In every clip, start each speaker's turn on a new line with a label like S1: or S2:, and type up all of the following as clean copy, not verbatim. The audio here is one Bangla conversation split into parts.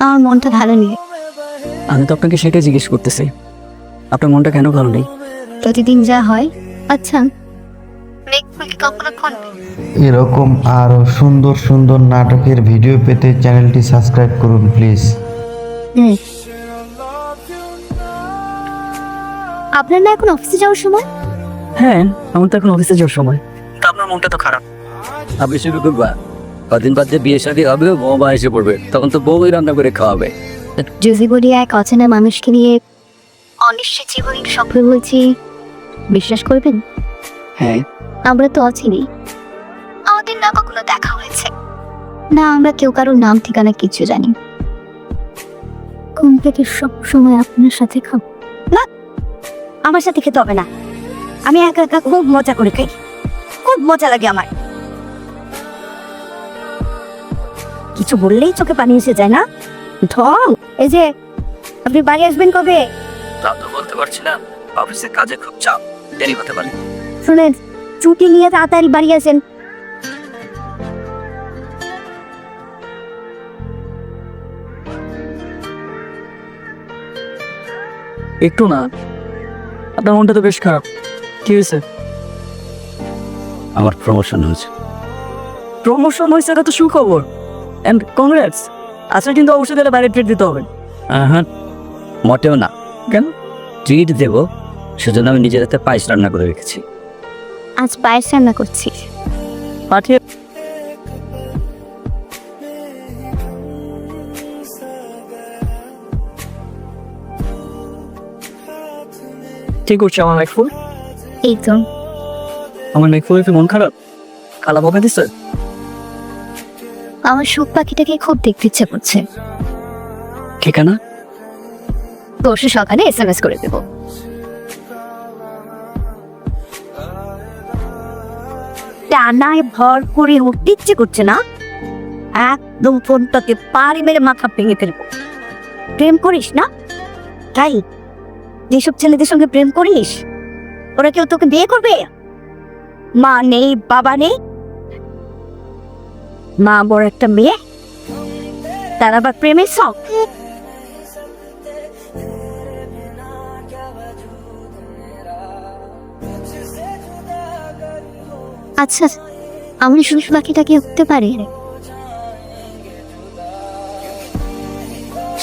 S1: আমার মনটা ভালো নেই।
S2: আমি তো আপনাকে সেটাই জিজ্ঞেস করতেছি, আপনার মনটা কেন ভালো নেই?
S1: প্রতিদিন যা হয়। আচ্ছা, কখনো
S3: এরকম আরও সুন্দর সুন্দর নাটকের ভিডিও পেতে চ্যানেলটি সাবস্ক্রাইব করুন প্লিজ।
S1: আপনার না এখন অফিসে যাওয়ার সময়?
S2: হ্যাঁ, আমার তো এখন অফিসে যাওয়ার সময়। তা আপনার মনটা তো খারাপ।
S4: আপনি শুরু করবা, কদিন বাদ যে বিয়ে শাদী হবে, বৌমা এসে পড়বে, তখন তো বউই রান্না করে খাওয়াবে।
S1: যদি বলি এক অচেনা মানুষকে নিয়ে অনিশ্চিত জীবনের স্বপ্ন বলছি, বিশ্বাস করবেন?
S2: হ্যাঁ,
S1: আমরা তো অচিনি, আমাদের না কখনো দেখা হয়েছে, না আমরা কেউ কারোর নাম ঠিকানা কিছু জানি। ঘুম থেকে সব সময় আপনার সাথে খাবো না, আমার সাথে খেতে হবে না, আমি একা একা খুব মজা করে খাই, খুব মজা লাগে আমার। কিছু বললেই চোখে পানি এসে যায় না ঢং। এই যে আপনি বাড়ি আসবেন কবে?
S4: তা তো বলতে পারছি না, অফিসের কাজে খুব চাপ, দেরি হতে পারে।
S1: শুনেন, ছুটি নিয়ে তাড়াতাড়ি বাড়ি আসেন।
S2: একটু না, আপনার মনটা তো বেশ খারাপ। কি হয়েছে?
S4: আমার প্রমোশন হয়েছে।
S2: প্রমোশন হয়েছে, এটা তো সুখবর, এন্ড কংগ্রেটস। আচ্ছা, কিন্তু অবশ্যই তাহলে বাইরে ট্রিট দিতে হবে।
S4: হ্যাঁ, মোটেও না।
S2: কেন?
S4: ট্রিট দেবো, সেজন্য আমি নিজের হাতে পায়েস রান্না করে রেখেছি।
S1: আজ পায়েস রান্না করছি।
S2: পাঠিয়ে ঠিক করছে আমার মেঘফুল।
S1: এই তো
S2: আমার মেঘফুলের কি মন খারাপ? খালা বকা দিচ্ছে?
S1: আমার সুখ পাখিটাকে খুব দেখতে ইচ্ছে করছে।
S2: ঠিকানা?
S1: পরশু সকালে SMS করে দেব। টানায় ভর করে উঠতে ইচ্ছে করছে না, একদম ফোনটাকে পাড়ি মেরে মাথা ভেঙে ফেলবো। প্রেম করিস না তাই? যেসব ছেলেদের সঙ্গে প্রেম করিস, ওরা কেউ তোকে বিয়ে করবে? মা নেই, বাবা নেই, মা বড় একটা মেয়ে, তার আবার প্রেমের শখ। আচ্ছা, আমি শুধু পাখিটাকে উঠতে পারি,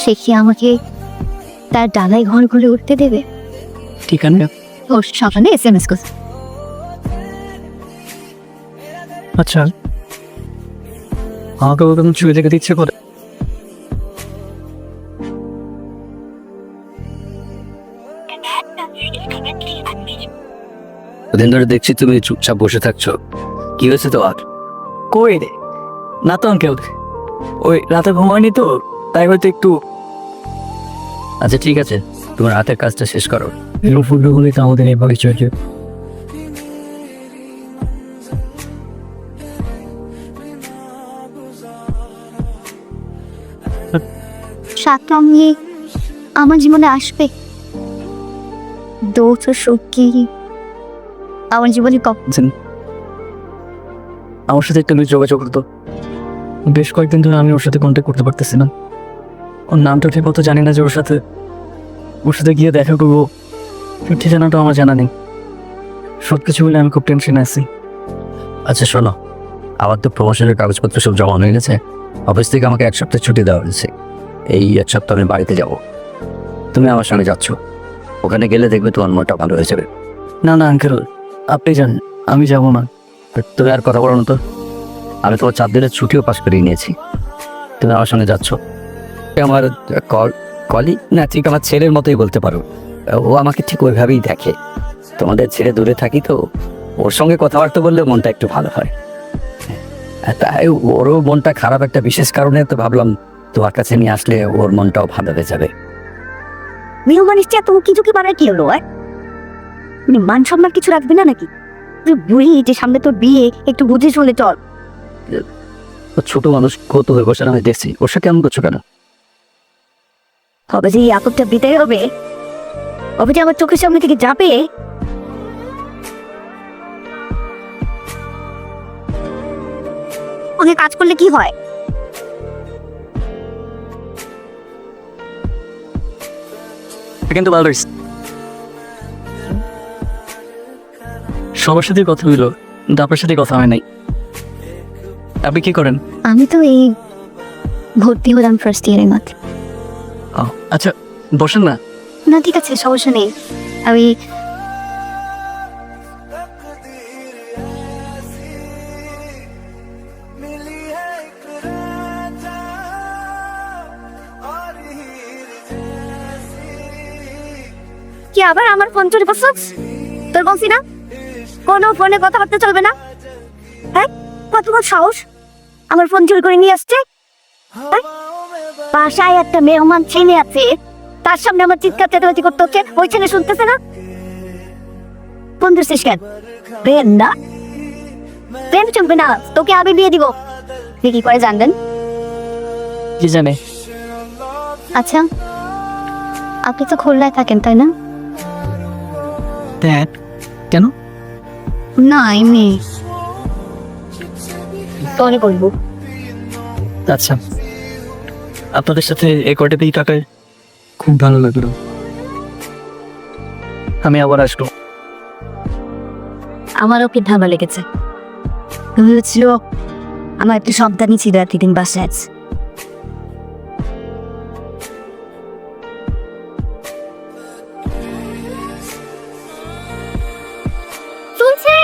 S1: সে কি আমাকে তার ডানায় ঘর ঘুরে উঠতে দেবে?
S2: ঠিকানা?
S1: ও সকালে SMS করছে।
S2: আচ্ছা, আমাকে ওরকম ছুঁয়ে দেখতে ইচ্ছে করে।
S4: ওদিন ধরে দেখছি তুমি চুপচাপ বসে থাকছো, কি হয়েছে তো? আর
S2: কই রে? না তো আঙ্কেল, ওই রাতে ঘুমায়নি তো, তাই হয়তো একটু।
S4: আচ্ছা ঠিক আছে, তোমার হাতের কাজটা শেষ করো।
S2: ফুলগুলো হলে তো আমাদের এই পরিচয়।
S1: সাতটা মেয়ে আমার জীবনে আসবে, দৌড় সুখ কি আমার জীবনে
S2: আমার সাথে একটু যোগাযোগ করতো। বেশ কয়েকদিন ধরে আমি ওর সাথে কন্ট্যাক্ট করতে পারতেছি না। ওর নামটা ঠিক মতো জানি না যে ওর সাথে গিয়ে দেখা করবো ঠিকানাটাও আমার জানা নেই। সব কিছু মিলে আমি খুব টেনশনে আছি।
S4: আচ্ছা শোনো, আমার তো প্রমোশনের কাগজপত্র সব জমা হয়ে গেছে। অফিস থেকে আমাকে 1 সপ্তাহ ছুটি দেওয়া হয়েছে। এই 1 সপ্তাহ আমি বাড়িতে যাব। তুমি আমার সঙ্গে যাচ্ছ, ওখানে গেলে দেখবে তোমার মনটা ভালো হয়ে যাবে।
S2: না না আঙ্কেল, আপনি যান, আমি যাব না।
S4: তুমি আর কথা বলো না তো। আমি তোমার 4 দিনের ছুটিও পাস করিয়ে নিয়েছি, তুমি আমার সঙ্গে যাচ্ছ। আমার কলিগ না, ঠিক আমার ছেলের মতোই বলতে পারো। ও আমাকে ঠিক ওইভাবেই দেখে। তোমাদের ছেড়ে দূরে থাকি তো, ওর সঙ্গে কথাবার্তা বললে মনটা একটু ভালো হয়। তাই ওরও মনটা খারাপ একটা বিশেষ কারণে, তো ভাবলাম তোমার কাছে নিয়ে আসলে ওর মনটাও ভালো হয়ে যাবে।
S1: মেহমান এসছে, তুমি কিছু কি বানায় কি হলো? মান সম্মান কিছু রাখবে না নাকি? তুই বুড়ি, যে সামনে তোর বিয়ে, একটু বুঝে শুনে চল।
S4: ছোট মানুষ কত হয়ে বসে আমি দেখছি, ওর সাথে কেমন করছো কেন?
S1: হবে যে এই আপদটা বিদায় হবে, হবে যে আমার চোখের সামনে থেকে যাবে। অনেক কাজ করলে কি হয়?
S2: কিন্তু ভালো হয়েছে। সবার সাথে কথা হইলো, কিন্তু আপনার সাথে কথা হয় নাই। আপনি কি করেন?
S1: আমি তো এই ভর্তি হলাম ফার্স্ট ইয়ারে মাত্র।
S2: ও আচ্ছা, বসেন না।
S1: না ঠিক আছে, সমস্যা নেই। আমি কি আবার আমার ফোন চুরি করছিস? তোর বলছি না কোনো ফোনে কথাবার্তা চলবে না। হ্যাঁ, কত বড় সাহস আমার ফোন চুরি করে নিয়ে আসছে। হ্যাঁ? বাসায় একটা মেহমান ছেলে আছে, তার সামনে আমার চিৎকার চেঁচামেচি করতে হচ্ছে, ওই ছেলে শুনতেছে না। ফোন ধরছিস কেন? প্রেম না, প্রেম চলবে না, তোকে আমি বিয়ে দিব। আপনি কি করে জানবেন?
S2: কি জানে?
S1: আচ্ছা, আপনি তো খুলনায় থাকেন তাই না?
S2: হ্যাঁ। কেন?
S1: না এমনি পরে বলবো।
S2: আচ্ছা, আপনাদের সাথে এই কয়টাতেই কাটায় খুব ভালো লাগলো। আমি আবার আসবো।
S1: আমারও কি ভালো লেগেছে। তুমি হচ্ছিল আমার একটু সন্তানই ছিল, এতদিন বাসায় আছে। শুনছে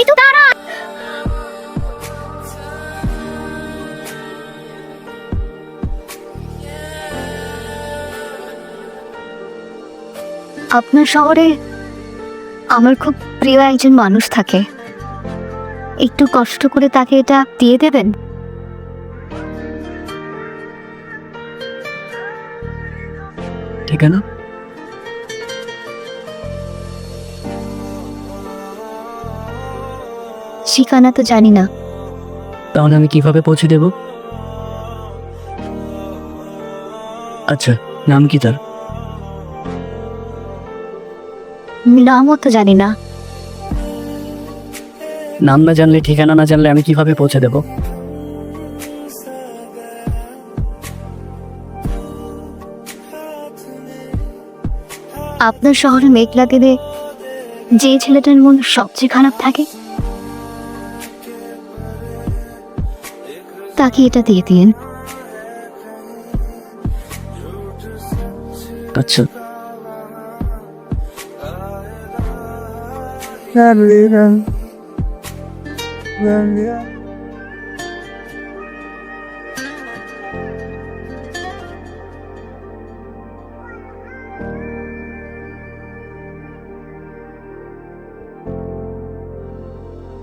S1: একটু দাঁড়া। আপনার শহরে আমার খুব প্রিয় একজন মানুষ থাকে, একটু কষ্ট করে তাকে এটা দিয়ে দেবেন।
S2: ঠিকানা?
S1: ঠিকানা তো জানি না।
S2: তাহলে আমি কিভাবে পৌঁছে দেব? আচ্ছা, নাম কি তার?
S1: নামও তো জানি না।
S2: নাম না জানলে, ঠিকানা না জানলে আমি কিভাবে পৌঁছে দেব?
S1: আপনার শহরে মেঘলা দিনে যে ছেলেটার মন সবচেয়ে খারাপ থাকে, তাকে এটা দিয়ে দিন।
S2: আচ্ছা।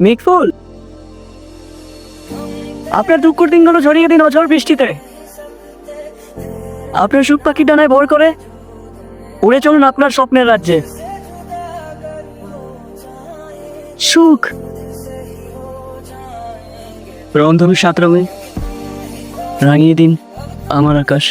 S2: মেঘফুল, আপনার দুঃখের দিনগুলো ঝরিয়ে দিন অঝড় বৃষ্টিতে। আপনার সুখ পাখি ডানায় ভর করে উড়ে চলুন আপনার স্বপ্নের রাজ্যে। সুখ রংধনু 7 রঙে রাঙিয়ে দিন আমার আকাশ।